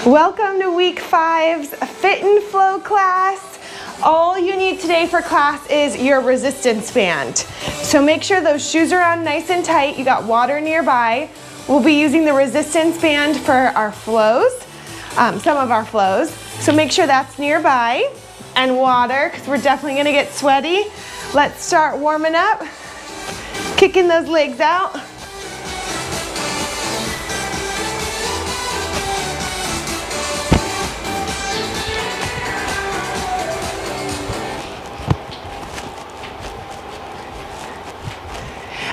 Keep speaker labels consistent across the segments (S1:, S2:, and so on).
S1: Welcome to week 5's Fit and Flow class. All you need today for class is your resistance band. So make sure those shoes are on nice and tight. You got water nearby. We'll be using the resistance band for our flows, some of our flows. So make sure that's nearby, and water, because we're definitely gonna get sweaty. Let's start warming up, kicking those legs out.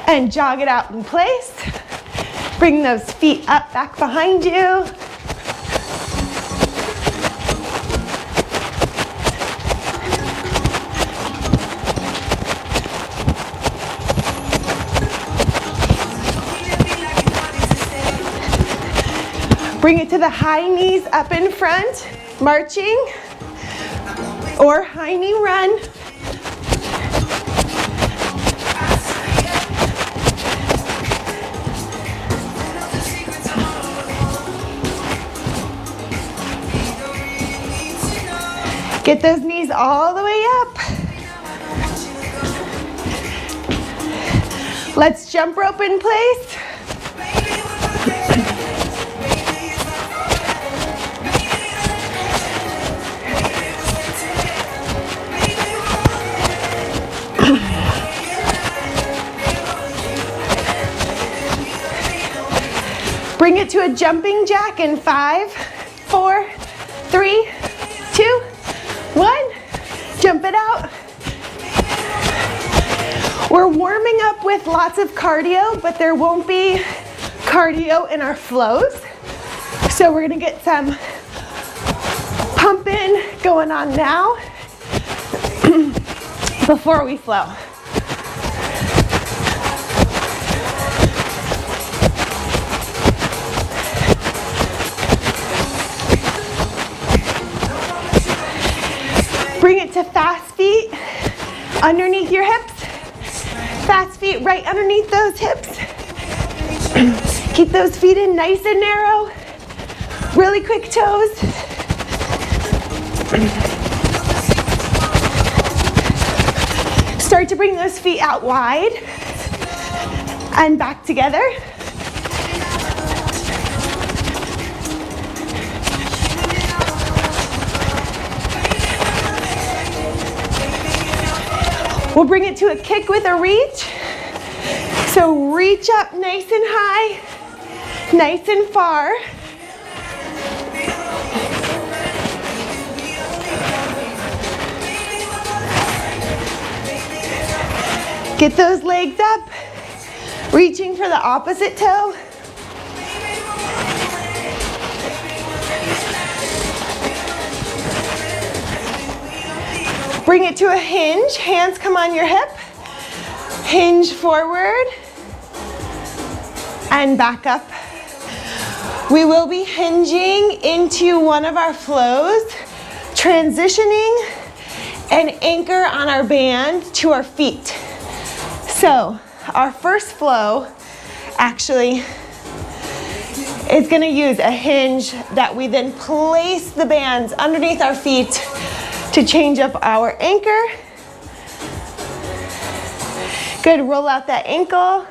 S1: And jog it out in place. Bring those feet up, back behind you. Bring it to the high knees up in front, marching, or high knee run. Get those knees all the way up. Let's jump rope in place. Bring it to a jumping jack in 5, 4, 3, 2, 1. Jump it out. We're warming up with lots of cardio, but there won't be cardio in our flows. So we're gonna get some pumping going on now before we flow. Bring it to fast feet underneath your hips. Fast feet right underneath those hips. Keep those feet in nice and narrow. Really quick toes. Start to bring those feet out wide and back together. We'll bring it to a kick with a reach. So reach up nice and high, nice and far. Get those legs up, reaching for the opposite toe. Bring it to a hinge, hands come on your hip, hinge forward, and back up. We will be hinging into one of our flows, transitioning an anchor on our band to our feet. So our first flow actually is gonna use a hinge that we then place the bands underneath our feet to change up our anchor. Good, roll out that ankle.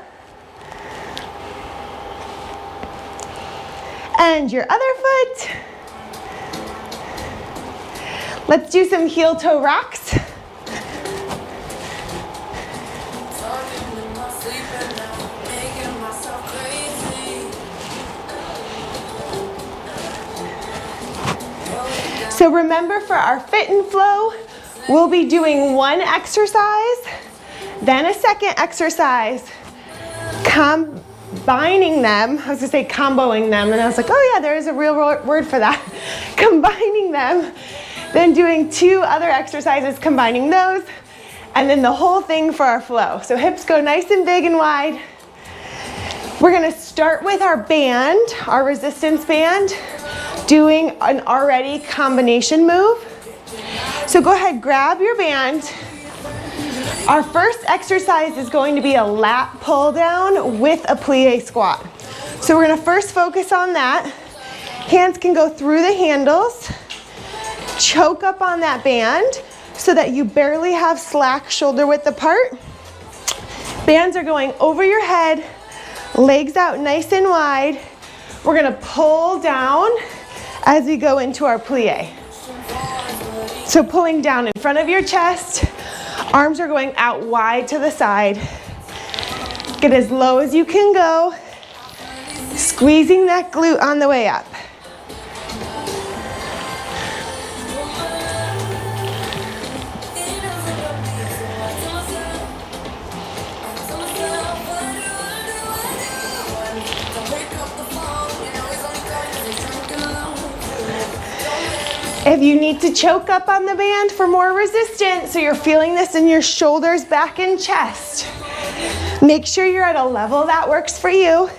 S1: And your other foot. Let's do some heel toe rocks. So remember, for our Fit and Flow, we'll be doing one exercise, then a second exercise, combining them. I was gonna say comboing them, and I was like, oh yeah, there is a real word for that. Combining them, then doing 2 other exercises, combining those, and then the whole thing for our flow. So hips go nice and big and wide. We're gonna start with our band, our resistance band, doing an already combination move. So go ahead, grab your band. Our first exercise is going to be a lat pull down with a plie squat. So we're gonna first focus on that. Hands can go through the handles. Choke up on that band so that you barely have slack shoulder width apart. Bands are going over your head, legs out nice and wide. We're gonna pull down as we go into our plie. So pulling down in front of your chest, arms are going out wide to the side. Get as low as you can go, squeezing that glute on the way up. If you need to choke up on the band for more resistance, so you're feeling this in your shoulders, back, and chest, make sure you're at a level that works for you.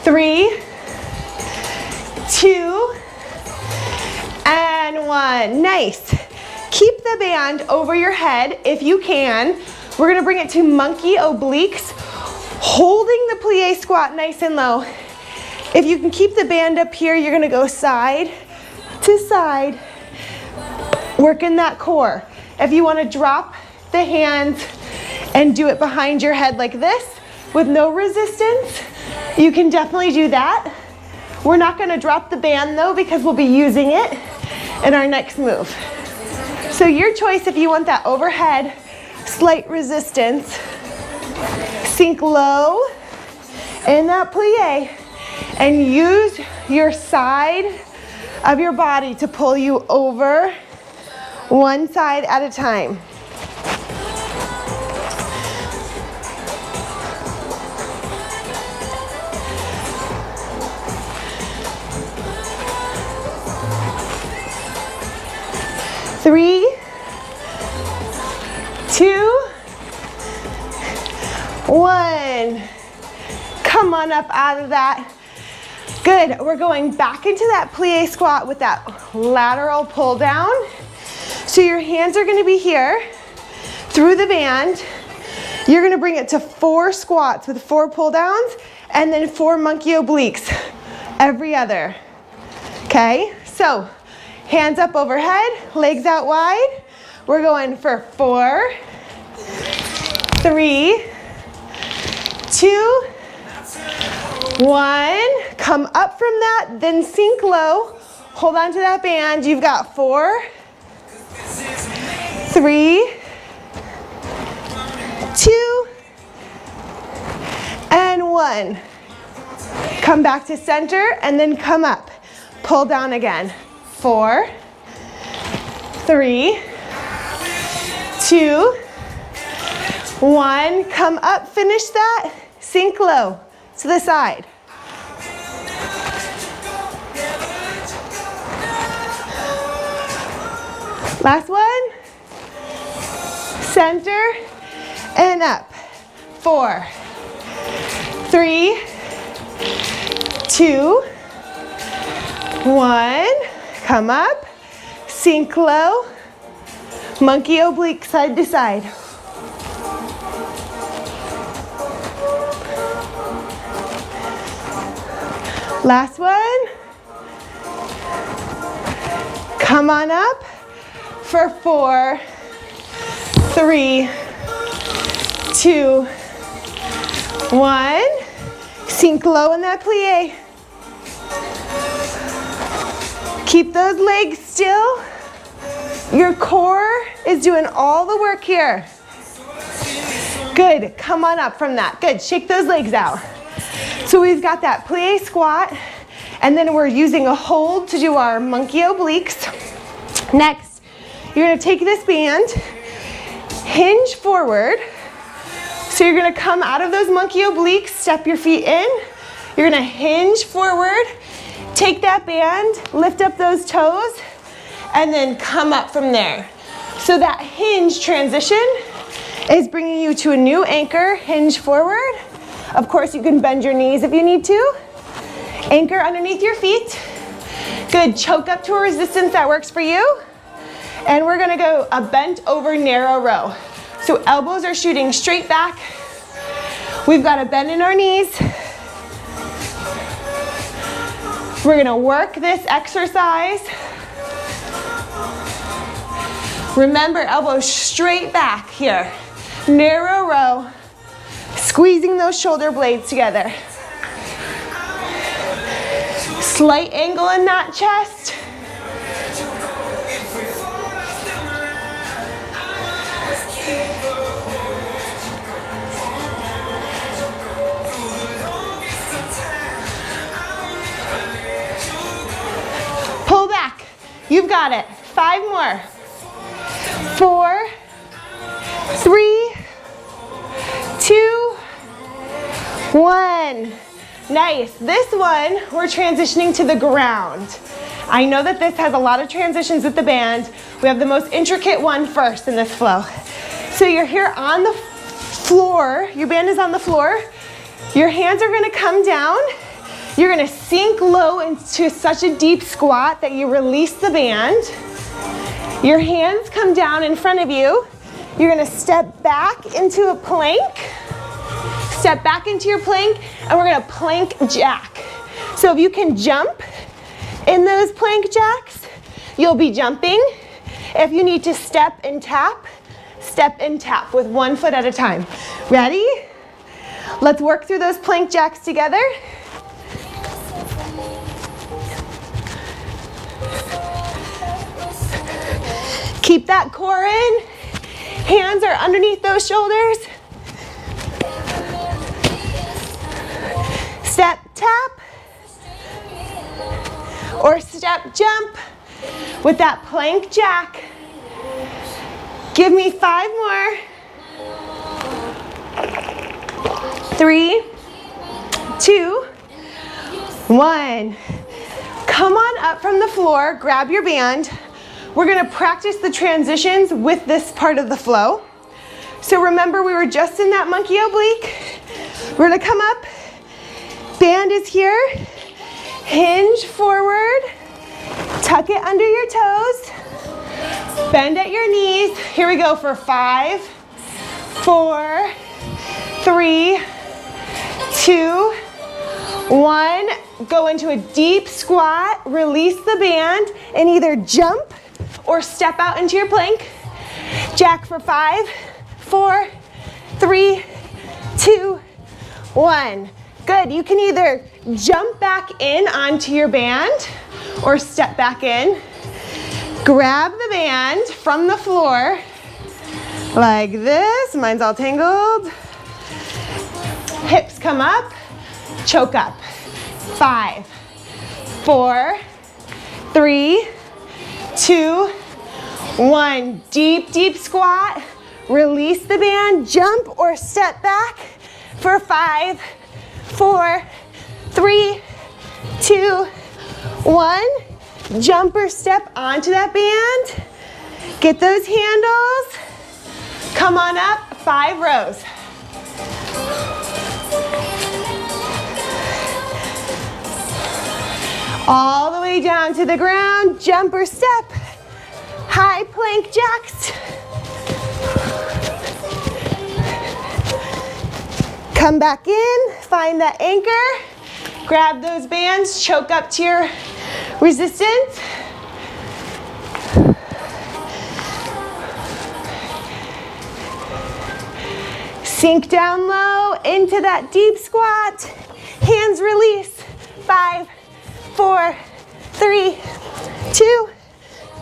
S1: 3, 2, and 1. Nice. Keep the band over your head if you can. We're gonna bring it to monkey obliques, holding the plie squat nice and low. If you can keep the band up here, you're gonna go side to side, working that core. If you wanna drop the hands and do it behind your head like this with no resistance, you can definitely do that. We're not gonna drop the band though because we'll be using it in our next move. So your choice if you want that overhead, slight resistance. Sink low in that plie and use your side of your body to pull you over one side at a time. Three, 2, 1. Come on up out of that. Good, we're going back into that plie squat with that lateral pull down. So your hands are gonna be here through the band. You're gonna bring it to 4 squats with 4 pull downs and then 4 monkey obliques every other. Okay, so hands up overhead, legs out wide. We're going for 4, 3, 2, 1. Come up from that, then sink low. Hold on to that band. You've got 4, 3, 2, and 1. Come back to center and then come up. Pull down again. 4, 3, 2, 1. Come up, finish that. Sink low to the side. Last one. Center and up. 4, 3, 2, 1. Come up, sink low, monkey oblique side to side. Last one. Come on up for 4, 3, 2, 1. Sink low in that plie. Keep those legs still. Your core is doing all the work here. Good, come on up from that. Good, shake those legs out. So we've got that plie squat, and then we're using a hold to do our monkey obliques. Next, you're gonna take this band, hinge forward. So you're gonna come out of those monkey obliques, step your feet in. You're gonna hinge forward, take that band, lift up those toes, and then come up from there. So that hinge transition is bringing you to a new anchor, hinge forward. Of course, you can bend your knees if you need to. Anchor underneath your feet. Good, choke up to a resistance that works for you. And we're gonna go a bent over narrow row. So elbows are shooting straight back. We've got a bend in our knees. We're gonna work this exercise. Remember, elbows straight back here. Narrow row, squeezing those shoulder blades together. Slight angle in that chest. Pull back. You've got it. 5 more. 4, 3, 2, 1. Nice. This one, we're transitioning to the ground. I know that this has a lot of transitions with the band. We have the most intricate one first in this flow. So you're here on the floor. Your band is on the floor. Your hands are going to come down. You're going to sink low into such a deep squat that you release the band. Your hands come down in front of you. You're going to step back into a plank. Step back into your plank, and we're going to plank jack. So if you can jump in those plank jacks, you'll be jumping. If you need to step and tap with 1 foot at a time. Ready? Let's work through those plank jacks together. Keep that core in. Hands are underneath those shoulders. Step tap or step jump with that plank jack. Give me 5 more. 3, 2, 1. Come on up from the floor, grab your band. We're gonna practice the transitions with this part of the flow. So remember, we were just in that monkey oblique. We're gonna come up, band is here, hinge forward, tuck it under your toes, bend at your knees. Here we go for 5, 4, 3, 2, 1. Go into a deep squat, release the band, and either jump or step out into your plank. Jack for 5, 4, 3, 2, 1. Good. You can either jump back in onto your band or step back in. Grab the band from the floor like this. Mine's all tangled. Hips come up, choke up. 5, 4, 3, 2, 1. Deep, deep squat. Release the band, jump or step back for 5, 4, 3, 2, 1. Jump or step onto that band. Get those handles. Come on up, 5 rows. All the way down to the ground, jump or step. High plank jacks. Come back in, find that anchor. Grab those bands, choke up to your resistance. Sink down low into that deep squat. Hands release. 5, 4, 3, 2,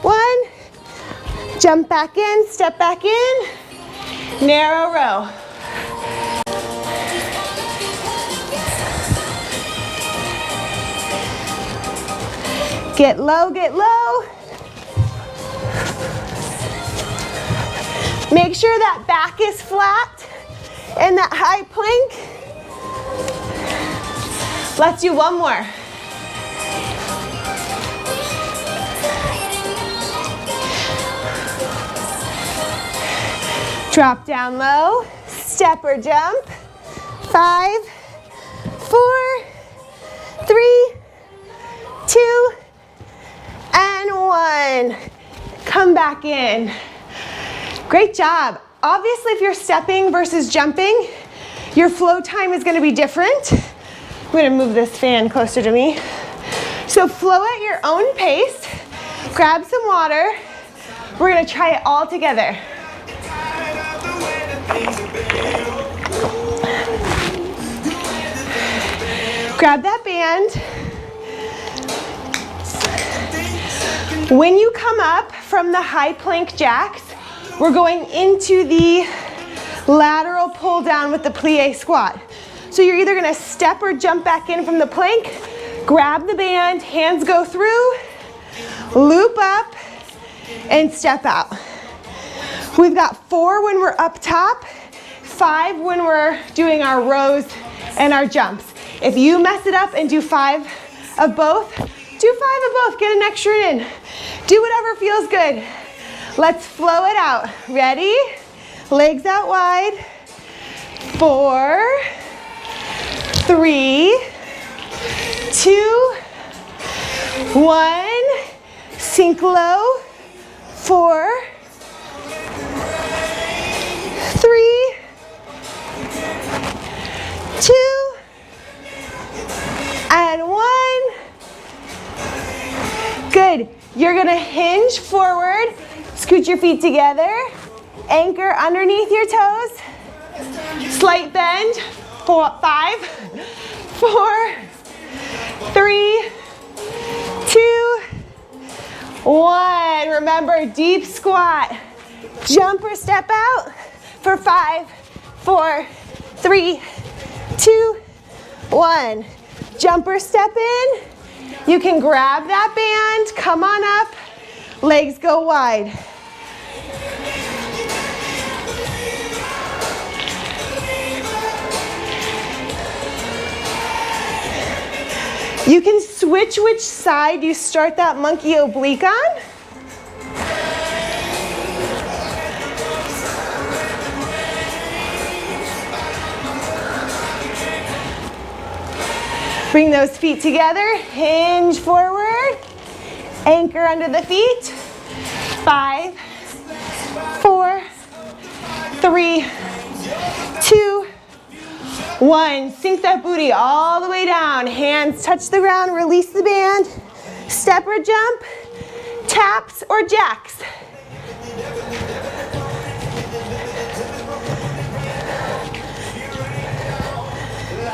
S1: 1. Jump back in, step back in. Narrow row. Get low, get low. Make sure that back is flat in that high plank. Let's do one more. Drop down low, step or jump. 5, 4, 3, 2, and 1. Come back in. Great job. Obviously, if you're stepping versus jumping, your flow time is going to be different. I'm going to move this fan closer to me. So flow at your own pace. Grab some water. We're gonna try it all together. Grab that band. When you come up from the high plank jacks, we're going into the lateral pull down with the plie squat. So you're either gonna step or jump back in from the plank, grab the band, hands go through, loop up, and step out. We've got 4 when we're up top, 5 when we're doing our rows and our jumps. If you mess it up and do 5 of both, do 5 of both, get an extra in. Do whatever feels good. Let's flow it out. Ready? Legs out wide. 4, 3, 2, 1. Sink low. 4, 3, 2, and 1. Good. You're gonna hinge forward, scoot your feet together, anchor underneath your toes, slight bend, 5, 4, 3, 2, 1. Remember, deep squat. Jump or step out for 5, 4, 3, 2, 1. Jump or step in. You can grab that band, come on up, legs go wide. You can switch which side you start that monkey oblique on. Bring those feet together, hinge forward, anchor under the feet. 5, 4, 3, 2, 1. Sink that booty all the way down. Hands touch the ground, release the band. Step or jump, taps or jacks.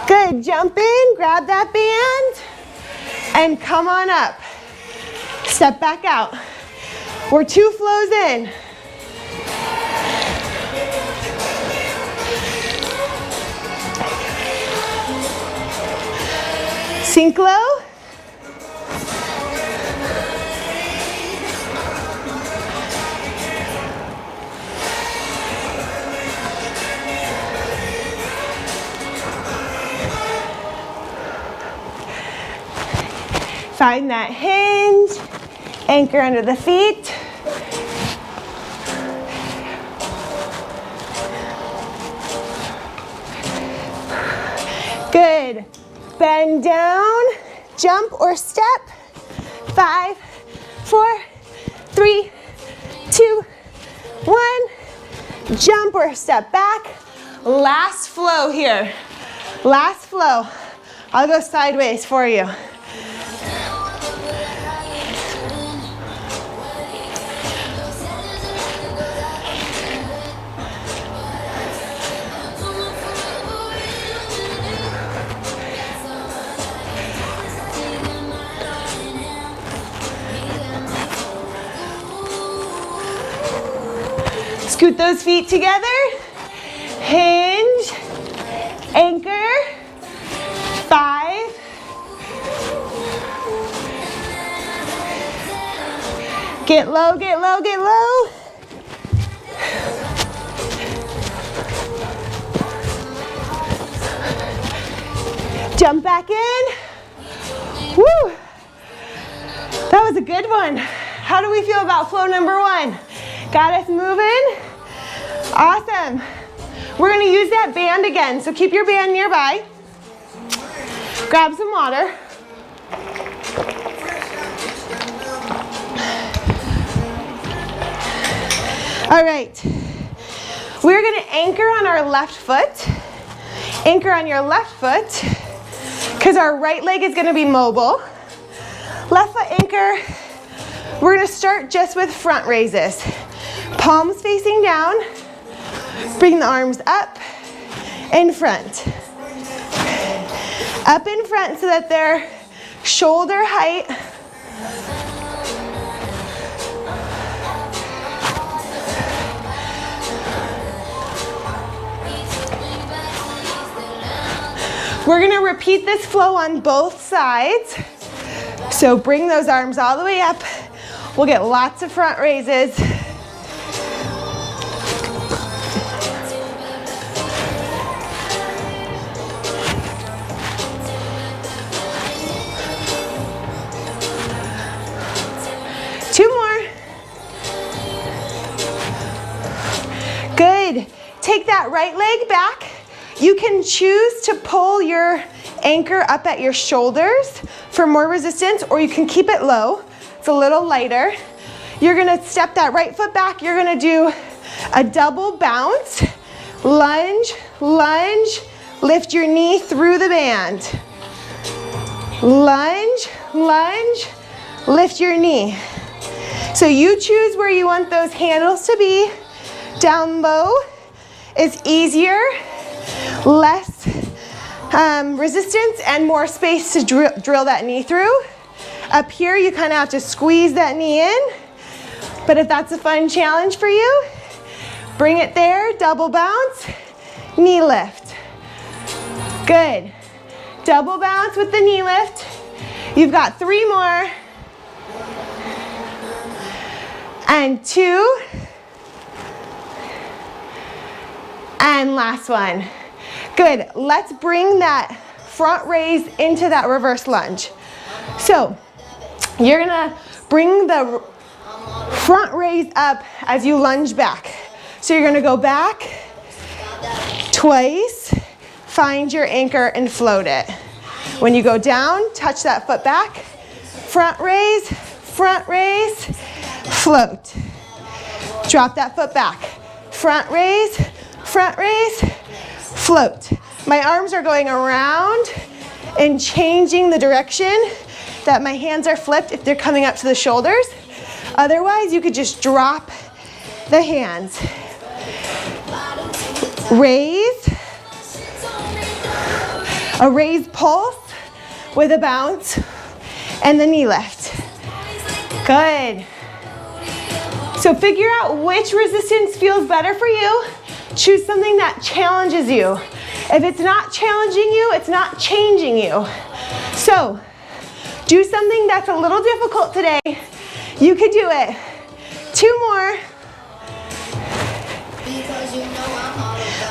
S1: Good, jump in, grab that band, and come on up. Step back out. We're 2 flows in. Sink low. Find that hinge, anchor under the feet. Good. Bend down, jump or step. 5, 4, 3, 2, 1. Jump or step back. Last flow here. Last flow. I'll go sideways for you. Scoot those feet together, hinge, anchor, 5, 4, get low, get low, get low. Jump back in. Woo! That was a good one. How do we feel about flow number 1? Got us moving? Awesome. We're gonna use that band again, so keep your band nearby. Grab some water. All right. We're gonna anchor on our left foot. Anchor on your left foot, because our right leg is gonna be mobile. Left foot anchor. We're gonna start just with front raises. Palms facing down. Bring the arms up in front. Up in front so that they're shoulder height. We're gonna repeat this flow on both sides. So bring those arms all the way up. We'll get lots of front raises. Two more. Good. Take that right leg back. You can choose to pull your anchor up at your shoulders for more resistance, or you can keep it low. It's a little lighter. You're gonna step that right foot back. You're gonna do a double bounce. Lunge, lunge, lift your knee through the band. Lunge, lunge, lift your knee. So you choose where you want those handles to be. Down low is easier, less resistance and more space to drill that knee through. Up here, you kind of have to squeeze that knee in. But if that's a fun challenge for you, bring it there, double bounce, knee lift. Good. Double bounce with the knee lift. You've got 3 more. And 2. And last one. Good. Let's bring that front raise into that reverse lunge. So you're gonna bring the front raise up as you lunge back. So you're gonna go back twice, find your anchor and float it. When you go down, touch that foot back, front raise, float. Drop that foot back, front raise, float. My arms are going around and changing the direction that my hands are flipped if they're coming up to the shoulders. Otherwise, you could just drop the hands. Raise, a raised pulse with a bounce, and the knee lift. Good. So figure out which resistance feels better for you. Choose something that challenges you. If it's not challenging you, it's not changing you. So do something that's a little difficult today. You could do it. 2 more.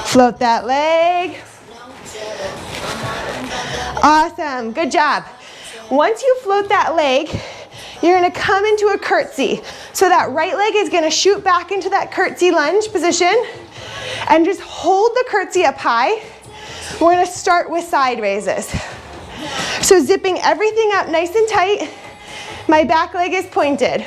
S1: Float that leg. Awesome, good job. Once you float that leg, you're gonna come into a curtsy. So that right leg is gonna shoot back into that curtsy lunge position and just hold the curtsy up high. We're gonna start with side raises. So zipping everything up nice and tight. My back leg is pointed.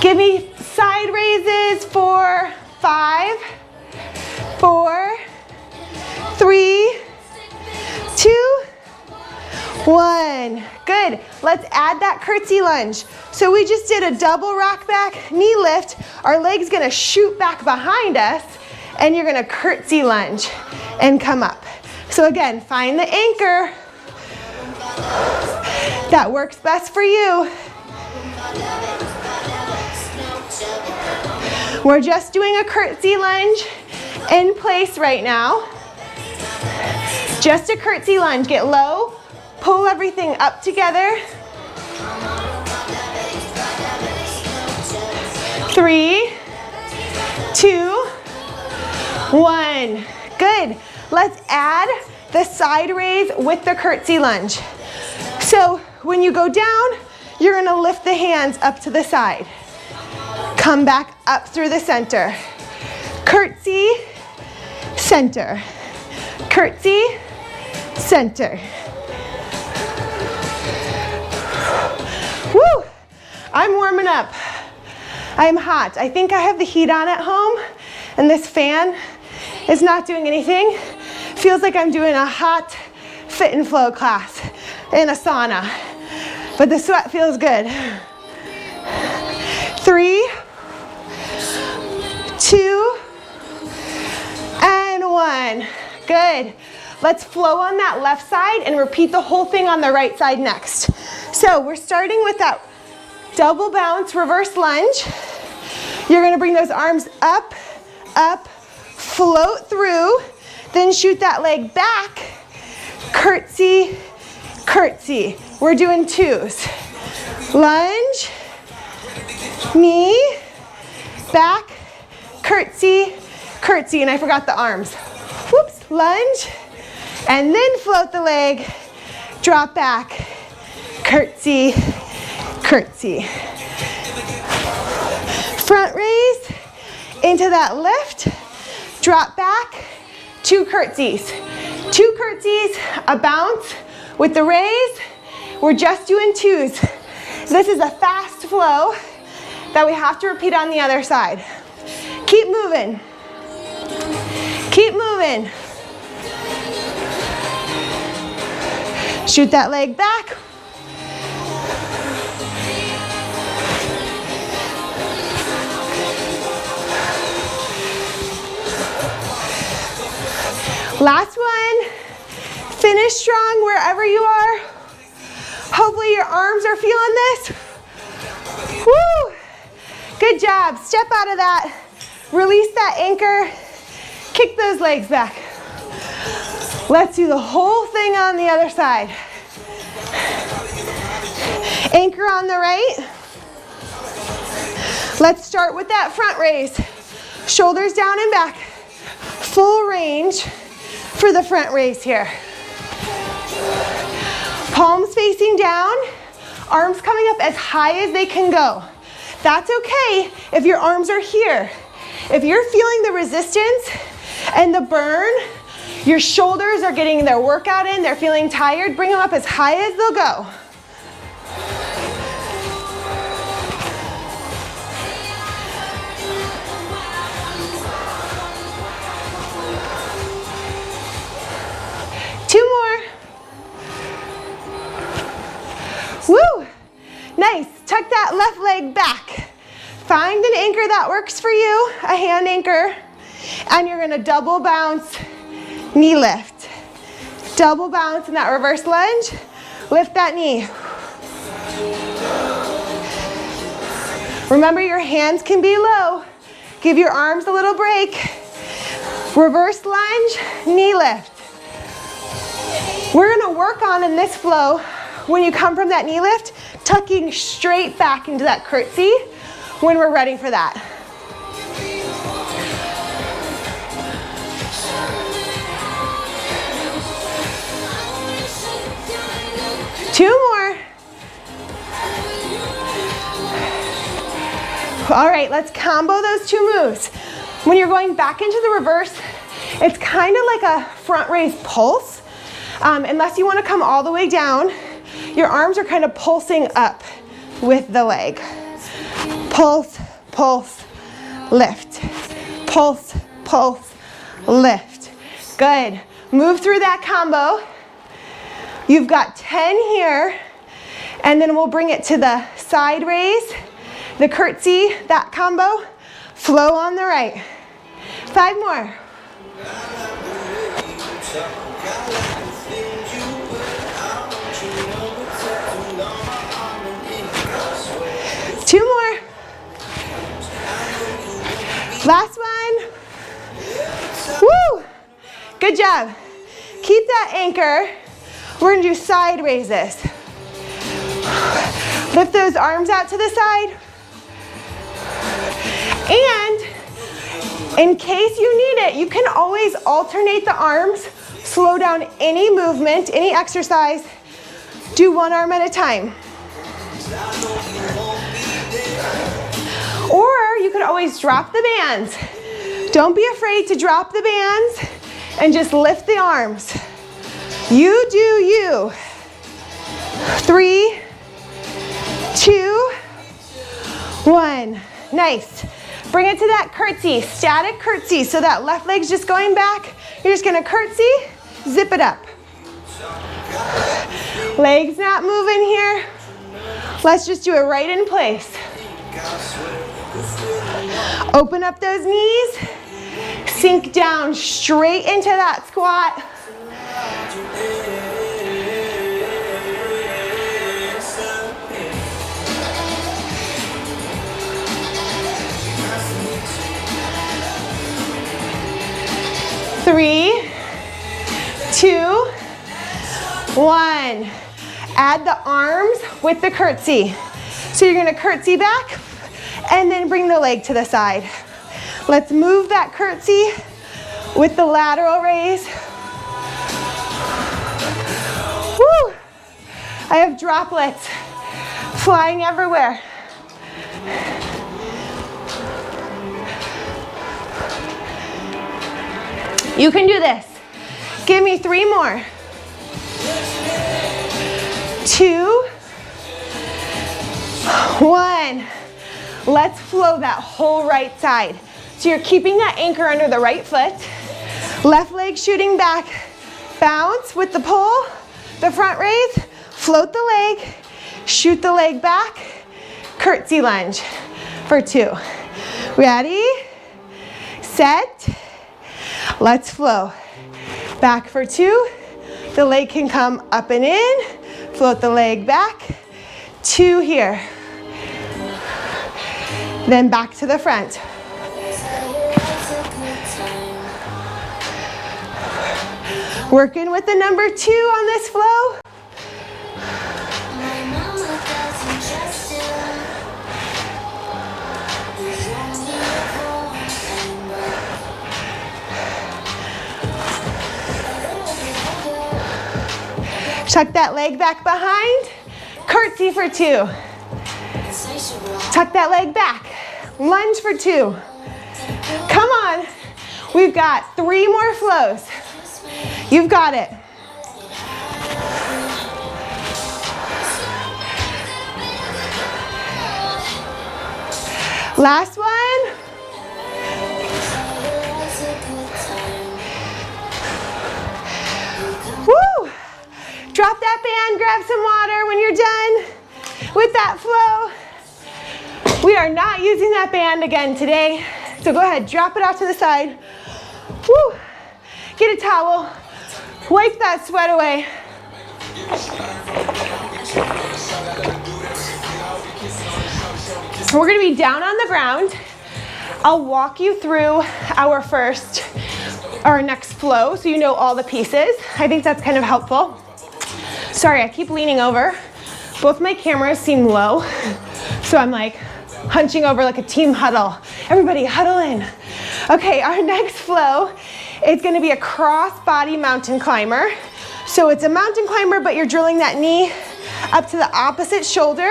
S1: Give me side raises for 5, 4, 3, 2, 1. Good. Let's add that curtsy lunge. So we just did a double rock back knee lift. Our leg's gonna shoot back behind us and you're gonna curtsy lunge and come up. So again, find the anchor that works best for you. We're just doing a curtsy lunge in place right now. Just a curtsy lunge. Get low, pull everything up together. 3, 2, 1. Good. Let's add the side raise with the curtsy lunge. So when you go down, you're gonna lift the hands up to the side. Come back up through the center. Curtsy, center. Curtsy, center. Woo! I'm warming up. I'm hot. I think I have the heat on at home and this fan is not doing anything. Feels like I'm doing a hot fit and flow class in a sauna, but the sweat feels good. 3, 2, and 1. Good. Let's flow on that left side and repeat the whole thing on the right side next. So we're starting with that double bounce reverse lunge. You're gonna bring those arms up, up, float through, then shoot that leg back, curtsy, curtsy. We're doing 2s. Lunge, knee, back, curtsy, curtsy, and I forgot the arms. Whoops, lunge, and then float the leg, drop back, curtsy, curtsy. Front raise, into that lift, drop back, 2 curtsies. 2 curtsies, a bounce with the raise. We're just doing 2s. This is a fast flow that we have to repeat on the other side. Keep moving. Keep moving. Shoot that leg back. Last one. Finish strong wherever you are. Hopefully your arms are feeling this. Woo! Good job. Step out of that. Release that anchor. Kick those legs back. Let's do the whole thing on the other side. Anchor on the right. Let's start with that front raise. Shoulders down and back. Full range for the front raise here. Palms facing down, arms coming up as high as they can go. That's okay if your arms are here. If you're feeling the resistance and the burn, your shoulders are getting their workout in, they're feeling tired, bring them up as high as they'll go. Two more. Woo! Nice. Tuck that left leg back. Find an anchor that works for you, a hand anchor, and you're gonna double bounce, knee lift. Double bounce in that reverse lunge. Lift that knee. Remember, your hands can be low. Give your arms a little break. Reverse lunge, knee lift. We're gonna work on in this flow, when you come from that knee lift, tucking straight back into that curtsy when we're ready for that. Two more. All right, let's combo those 2 moves. When you're going back into the reverse, it's kind of like a front raise pulse. Unless you want to come all the way down, your arms are kind of pulsing up with the leg. Pulse, pulse, lift. Pulse, pulse, lift. Good. Move through that combo. You've got 10 here, and then we'll bring it to the side raise, the curtsy, that combo. Flow on the right. 5 more. Two more. Last one. Woo! Good job. Keep that anchor. We're gonna do side raises. Lift those arms out to the side. And in case you need it, you can always alternate the arms, slow down any movement, any exercise. Do one arm at a time. Or you could always drop the bands. Don't be afraid to drop the bands and just lift the arms. You do you. 3, 2, 1. nice. Bring it to that curtsy, static curtsy. So that left leg's just going back. You're just gonna curtsy, zip it up. Legs not moving here. Let's just do it right in place. Open up those knees. Sink down straight into that squat. Three, 2, 1. Add the arms with the curtsy. So you're gonna curtsy back and then bring the leg to the side. Let's move that curtsy with the lateral raise. Woo! I have droplets flying everywhere. You can do this. Give me 3 more. 2, 1. Let's flow that whole right side. So you're keeping that anchor under the right foot. Left leg shooting back. Bounce with the pull, the front raise. Float the leg. Shoot the leg back. Curtsy lunge for 2. Ready? Set. Let's flow. Back for 2. The leg can come up and in. Float the leg back. 2 here. Then back to the front. Working with the number 2 on this flow. Tuck that leg back behind. Curtsy for 2. Tuck that leg back. Lunge for 2. Come on. We've got 3 more flows. You've got it. Last one. Woo! Drop that band, grab some water when you're done with that flow. We are not using that band again today. So go ahead, drop it off to the side. Woo! Get a towel, wipe that sweat away. We're gonna be down on the ground. I'll walk you through our next flow so you know all the pieces. I think that's kind of helpful. Sorry, I keep leaning over. Both my cameras seem low, so I'm like hunching over like a team huddle. Everybody huddle in. Okay, our next flow is gonna be a cross-body mountain climber. So it's a mountain climber, but you're drilling that knee up to the opposite shoulder.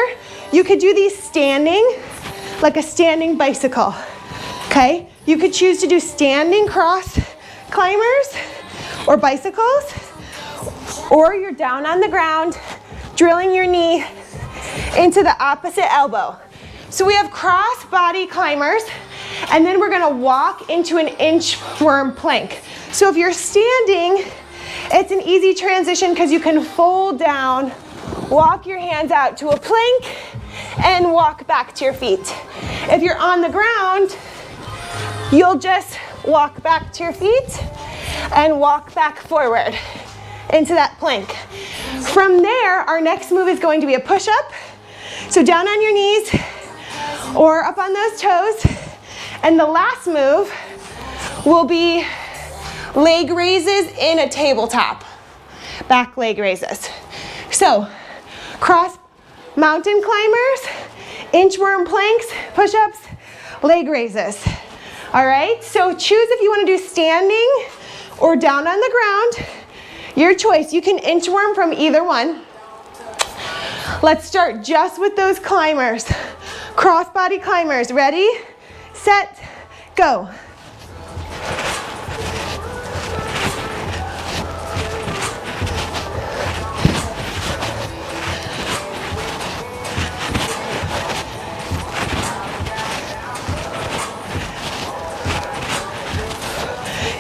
S1: You could do these standing, like a standing bicycle, okay? You could choose to do standing cross climbers or bicycles, or you're down on the ground, drilling your knee into the opposite elbow. So we have cross body climbers, and then we're gonna walk into an inchworm plank. So if you're standing, it's an easy transition because you can fold down, walk your hands out to a plank, and walk back to your feet. If you're on the ground, you'll just walk back to your feet and walk back forward into that plank. From there, our next move is going to be a push-up. So down on your knees or up on those toes. And the last move will be leg raises in a tabletop. Back leg raises. So cross mountain climbers, inchworm planks, push-ups, leg raises. All right, so choose if you want to do standing or down on the ground. Your choice. You can inchworm from either one. Let's start just with those climbers. Cross-body climbers. Ready, set, go.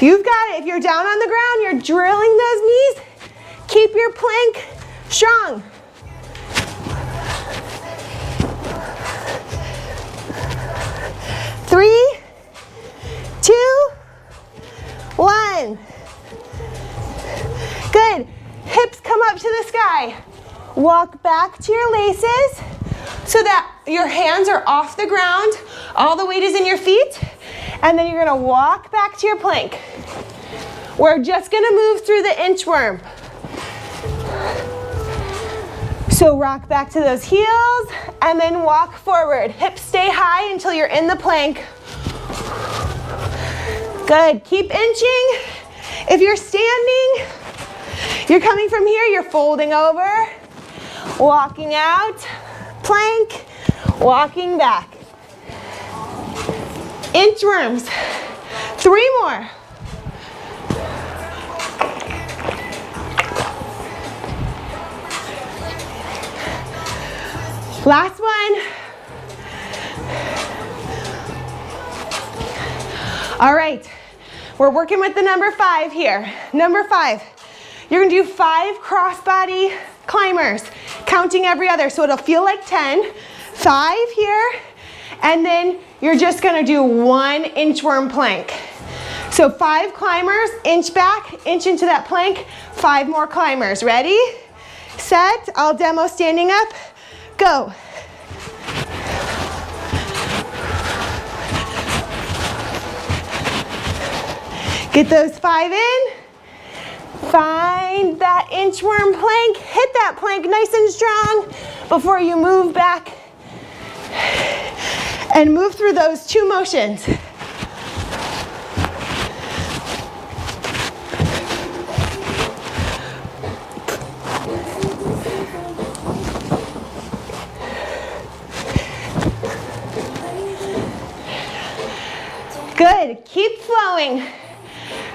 S1: You've got it. If you're down on the ground, you're drilling those knees. Keep your plank strong. Three, 2, 1. Good. Hips come up to the sky. Walk back to your laces so that your hands are off the ground. All the weight is in your feet. And then you're gonna walk back to your plank. We're just gonna move through the inchworm. So rock back to those heels and then walk forward. Hips stay high until you're in the plank. Good, keep inching. If you're standing, you're coming from here, you're folding over, walking out, plank, walking back. Inchworms, 3 more. Last one. All right, we're working with the number 5 here. Number 5, you're gonna do 5 crossbody climbers, counting every other, so it'll feel like 10. 5 here, and then you're just gonna do 1 inchworm plank. So 5 climbers, inch back, inch into that plank, 5 more climbers. Ready, set, I'll demo standing up, go. Get those 5 in. Find that inchworm plank. Hit that plank nice and strong before you move back. And move through those 2 motions. Good, keep flowing.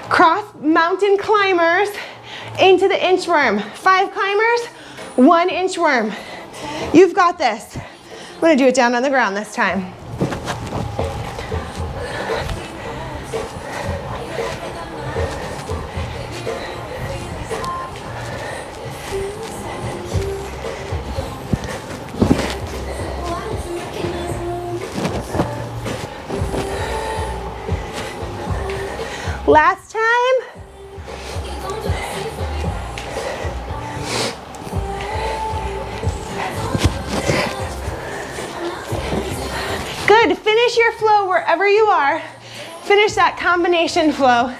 S1: Cross mountain climbers into the inchworm. 5 climbers, 1 inchworm. You've got this. I'm gonna do it down on the ground this time. Last time. Good, finish your flow wherever you are. Finish that combination flow.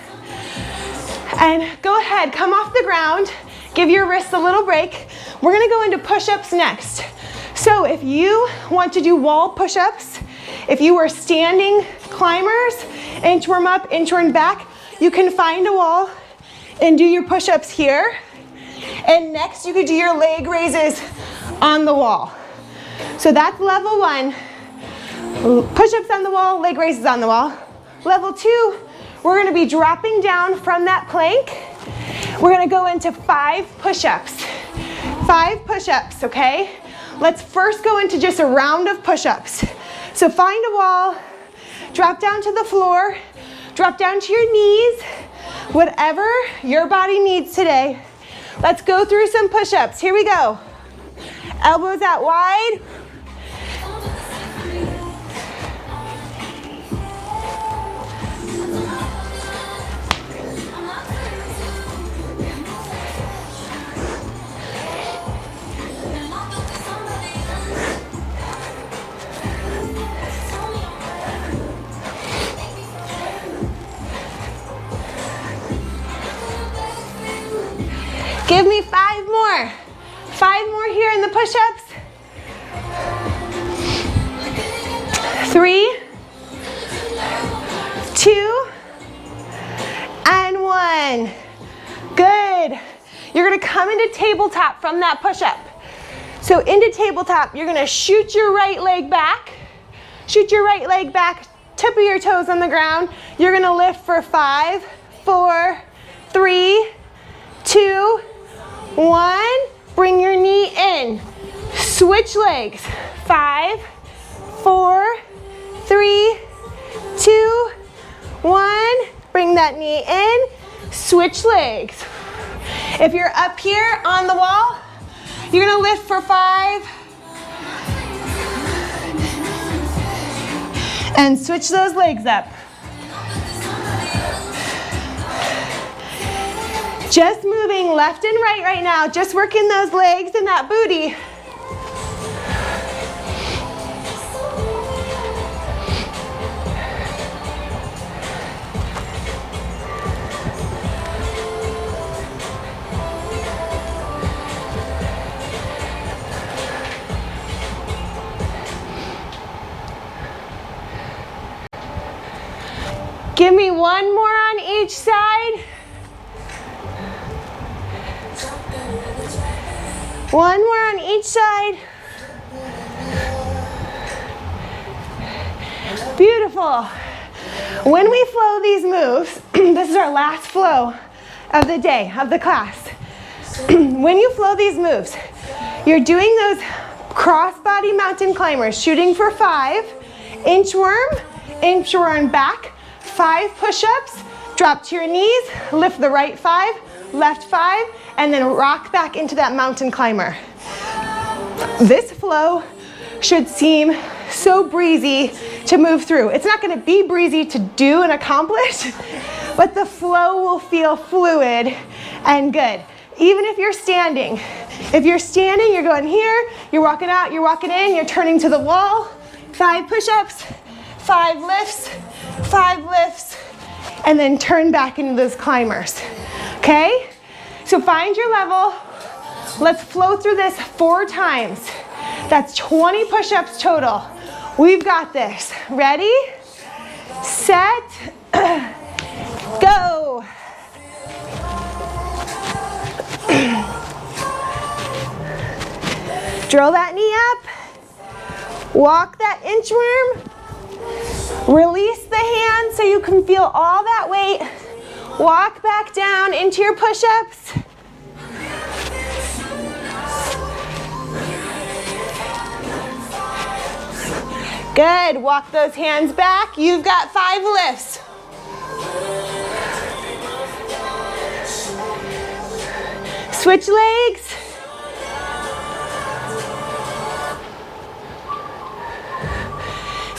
S1: And go ahead, come off the ground, give your wrists a little break. We're gonna go into push-ups next. So if you want to do wall push-ups, if you are standing climbers, inchworm up, inchworm back, you can find a wall and do your push-ups here. And next you could do your leg raises on the wall. So that's level 1. Push-ups on the wall, leg raises on the wall. Level 2, we're gonna be dropping down from that plank. We're gonna go into 5 push-ups. 5 push-ups, okay? Let's first go into just a round of push-ups. So find a wall, drop down to the floor, drop down to your knees, whatever your body needs today. Let's go through some push-ups. Here we go. Elbows out wide. Give me 5 more. 5 more here in the push-ups. 3, 2, and 1. Good. You're gonna come into tabletop from that push-up. So into tabletop, you're gonna shoot your right leg back. Shoot your right leg back, tip of your toes on the ground. You're gonna lift for 5, 4, 3, 2, 1, bring your knee in. Switch legs. 5, 4, 3, 2, 1. Bring that knee in, switch legs. If you're up here on the wall, you're gonna lift for 5 and switch those legs up. Just moving left and right now, just working those legs and that booty. Give me one more on each side. One more on each side. Beautiful. When we flow these moves, this is our last flow of the day, of the class. When you flow these moves, you're doing those cross-body mountain climbers, shooting for 5, inchworm back, 5 push-ups, drop to your knees, lift the right 5, left 5, and then rock back into that mountain climber. This flow should seem so breezy to move through. It's not gonna be breezy to do and accomplish, but the flow will feel fluid and good. Even if you're standing. If you're standing, you're going here, you're walking out, you're walking in, you're turning to the wall, 5 push-ups, 5 lifts, 5 lifts, and then turn back into those climbers, okay? So find your level. Let's flow through this 4 times. That's 20 push-ups total. We've got this. Ready, set, go. Drill that knee up. Walk that inchworm. Release the hand so you can feel all that weight. Walk back down into your push-ups. Good, walk those hands back. You've got 5 lifts. Switch legs.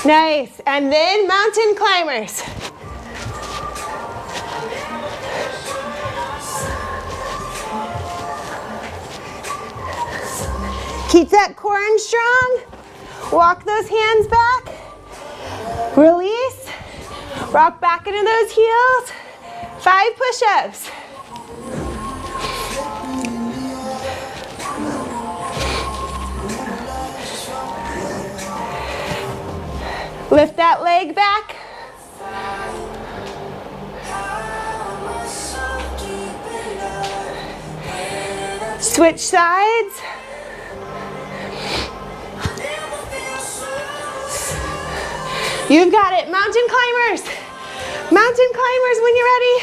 S1: Nice, and then mountain climbers. Keep that core in strong. Walk those hands back. Release. Rock back into those heels. 5 push-ups. Lift that leg back. Switch sides. You've got it. Mountain climbers. Mountain climbers when you're ready.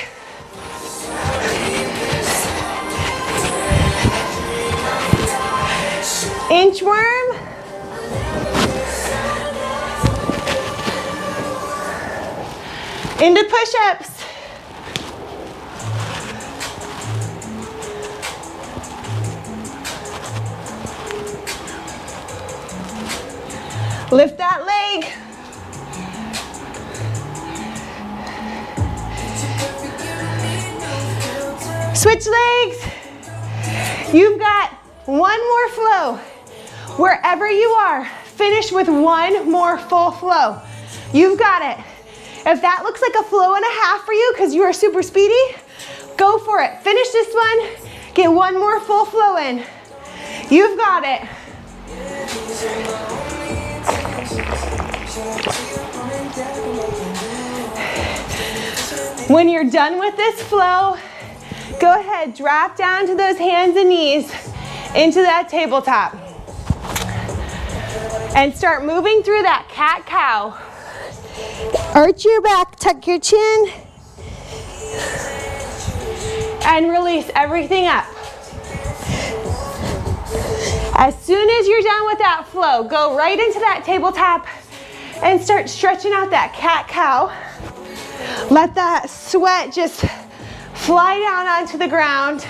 S1: Inchworm. Into push-ups. Lift that leg. Switch legs. You've got one more flow. Wherever you are, finish with one more full flow. You've got it. If that looks like a flow and a half for you because you are super speedy, go for it. Finish this one. Get one more full flow in. You've got it. When you're done with this flow, go ahead, drop down to those hands and knees into that tabletop. And start moving through that cat-cow. Arch your back, tuck your chin, and release everything up. As soon as you're done with that flow, go right into that tabletop and start stretching out that cat-cow. Let that sweat just fly down onto the ground,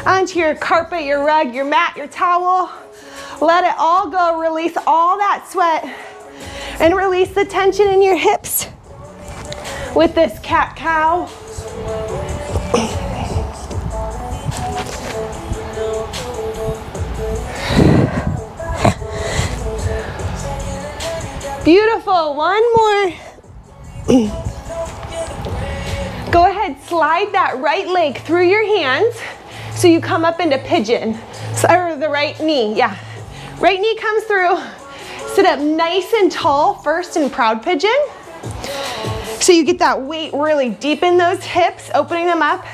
S1: onto your carpet, your rug, your mat, your towel. Let it all go. Release all that sweat and release the tension in your hips with this cat-cow. Beautiful. One more. Go ahead, slide that right leg through your hands so you come up into pigeon. Or the right knee, yeah. Right knee comes through. Sit up nice and tall first in proud pigeon. So you get that weight really deep in those hips, opening them up.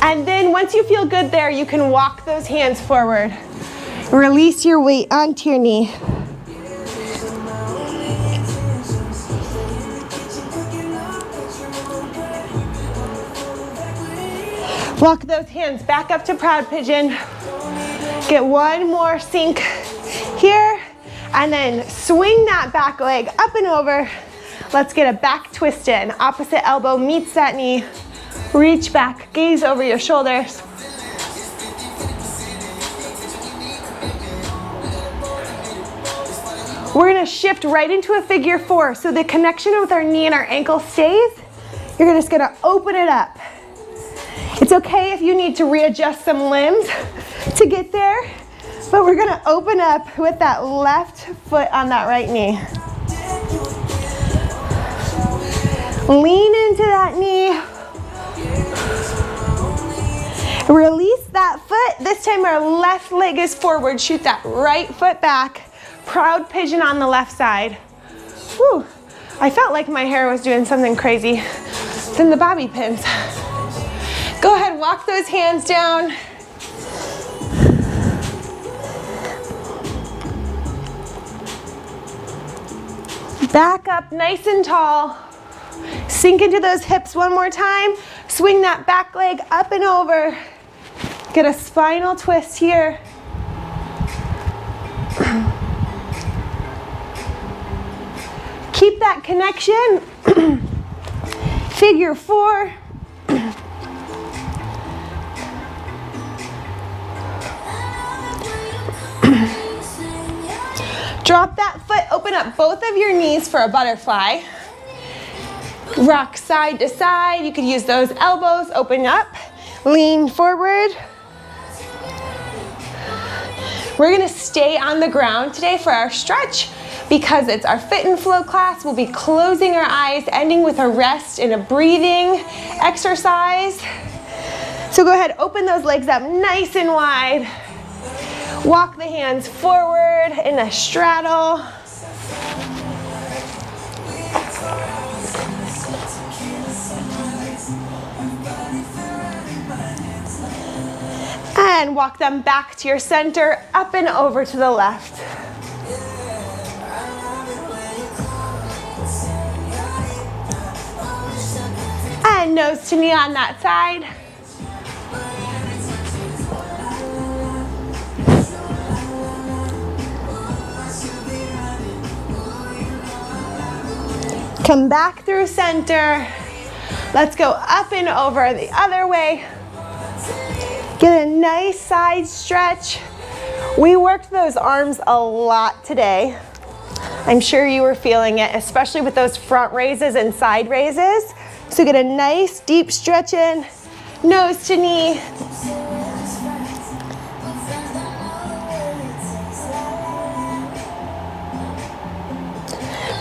S1: And then once you feel good there, you can walk those hands forward. Release your weight onto your knee. Walk those hands back up to proud pigeon. Get one more sink here, and then swing that back leg up and over. Let's get a back twist in. Opposite elbow meets that knee. Reach back, gaze over your shoulders. We're gonna shift right into a figure four. So the connection with our knee and our ankle stays. You're just gonna open it up. It's okay if you need to readjust some limbs to get there, but we're gonna open up with that left foot on that right knee. Lean into that knee. Release that foot. This time our left leg is forward. Shoot that right foot back. Proud pigeon on the left side. Whew. I felt like my hair was doing something crazy than the bobby pins. Go ahead, walk those hands down. Back up nice and tall. Sink into those hips one more time. Swing that back leg up and over. Get a spinal twist here. Keep that connection. Figure four. Drop that foot, open up both of your knees for a butterfly. Rock side to side. You could use those elbows, open up, lean forward. We're gonna stay on the ground today for our stretch because it's our Fit and Flow class. We'll be closing our eyes, ending with a rest and a breathing exercise. So go ahead, open those legs up nice and wide. Walk the hands forward in a straddle. And walk them back to your center, up and over to the left. And nose to knee on that side. Come back through center. Let's go up and over the other way. Get a nice side stretch. We worked those arms a lot today. I'm sure you were feeling it, especially with those front raises and side raises. So get a nice deep stretch in, nose to knee.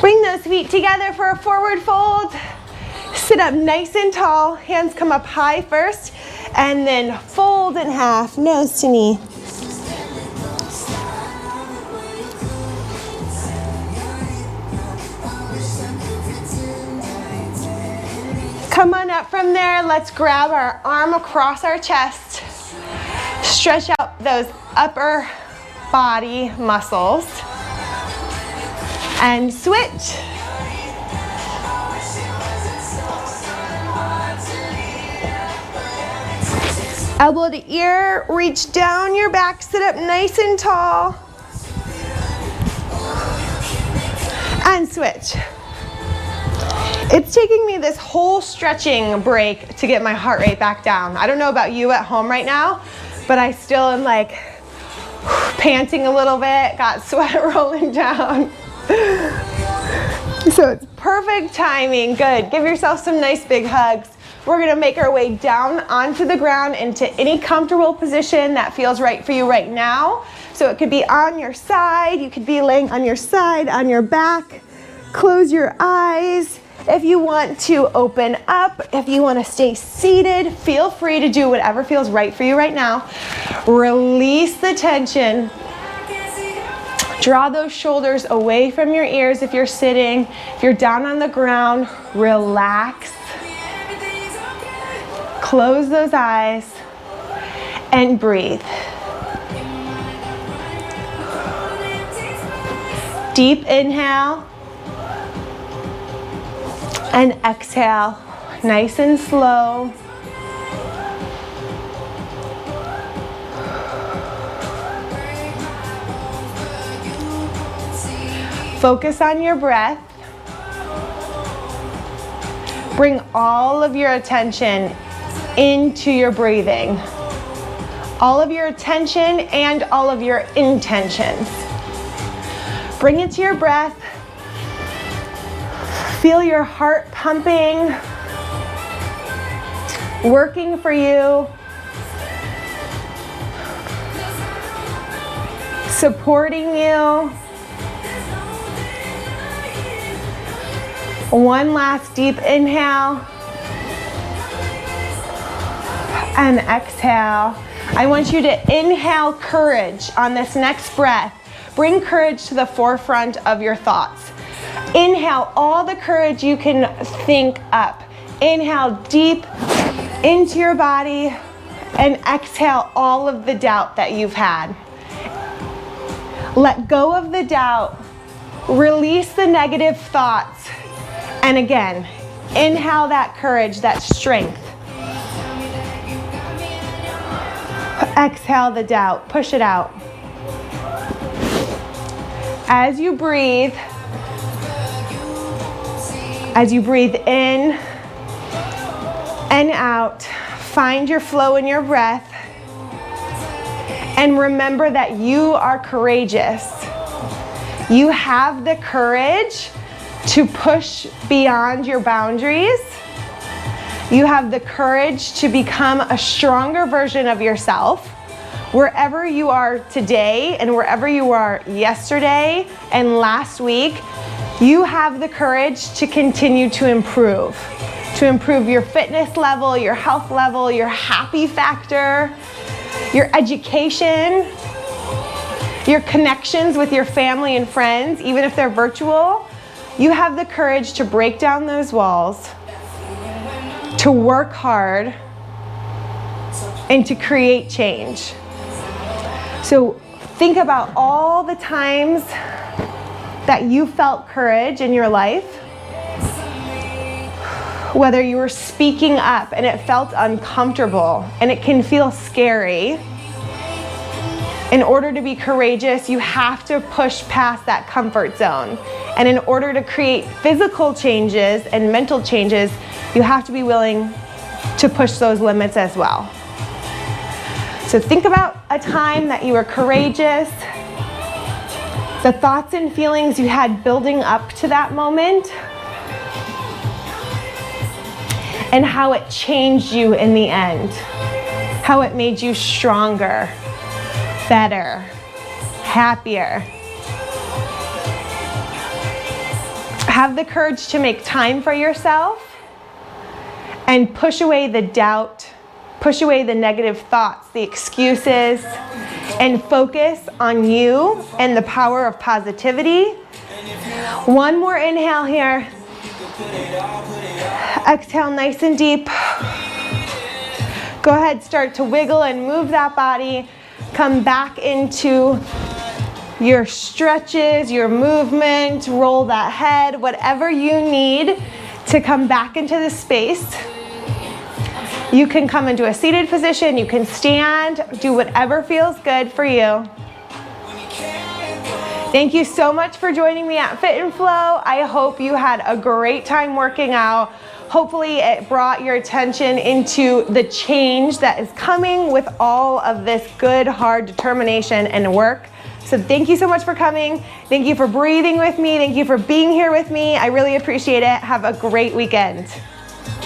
S1: Bring those feet together for a forward fold. Sit up nice and tall. Hands come up high first, and then fold in half, nose to knee. Come on up from there. Let's grab our arm across our chest. Stretch out those upper body muscles. And switch. Elbow to ear, reach down your back, sit up nice and tall. And switch. It's taking me this whole stretching break to get my heart rate back down. I don't know about you at home right now, but I still am like panting a little bit, got sweat rolling down. So it's perfect timing, good. Give yourself some nice big hugs. We're gonna make our way down onto the ground into any comfortable position that feels right for you right now. So it could be on your side, you could be laying on your side, on your back. Close your eyes. If you want to open up, if you want to stay seated, feel free to do whatever feels right for you right now. Release the tension. Draw those shoulders away from your ears if you're sitting. If you're down on the ground, relax. Close those eyes and breathe. Deep inhale. And exhale, nice and slow. Focus on your breath. Bring all of your attention into your breathing. All of your attention and all of your intentions. Bring it to your breath. Feel your heart pumping, working for you, supporting you. One last deep inhale and exhale. I want you to inhale courage on this next breath. Bring courage to the forefront of your thoughts. Inhale all the courage you can think up. Inhale deep into your body and exhale all of the doubt that you've had. Let go of the doubt. Release the negative thoughts. And again, inhale that courage, that strength. Exhale the doubt. Push it out. As you breathe in and out, find your flow in your breath, and remember that you are courageous. You have the courage to push beyond your boundaries. You have the courage to become a stronger version of yourself. Wherever you are today and wherever you were yesterday and last week, you have the courage to continue to improve your fitness level, your health level, your happy factor, your education, your connections with your family and friends, even if they're virtual. You have the courage to break down those walls, to work hard, and to create change. So think about all the times that you felt courage in your life, whether you were speaking up and it felt uncomfortable and it can feel scary. In order to be courageous, you have to push past that comfort zone. And in order to create physical changes and mental changes, you have to be willing to push those limits as well. So think about a time that you were courageous, the thoughts and feelings you had building up to that moment, and how it changed you in the end, how it made you stronger, better, happier. Have the courage to make time for yourself and push away the doubt, push away the negative thoughts, the excuses, and focus on you and the power of positivity. One more inhale here. Exhale nice and deep. Go ahead, start to wiggle and move that body. Come back into your stretches, your movement, roll that head, whatever you need to come back into the space. You can come into a seated position, you can stand, do whatever feels good for you. Thank you so much for joining me at Fit and Flow. I hope you had a great time working out. Hopefully it brought your attention into the change that is coming with all of this good, hard determination and work. So thank you so much for coming. Thank you for breathing with me. Thank you for being here with me. I really appreciate it. Have a great weekend.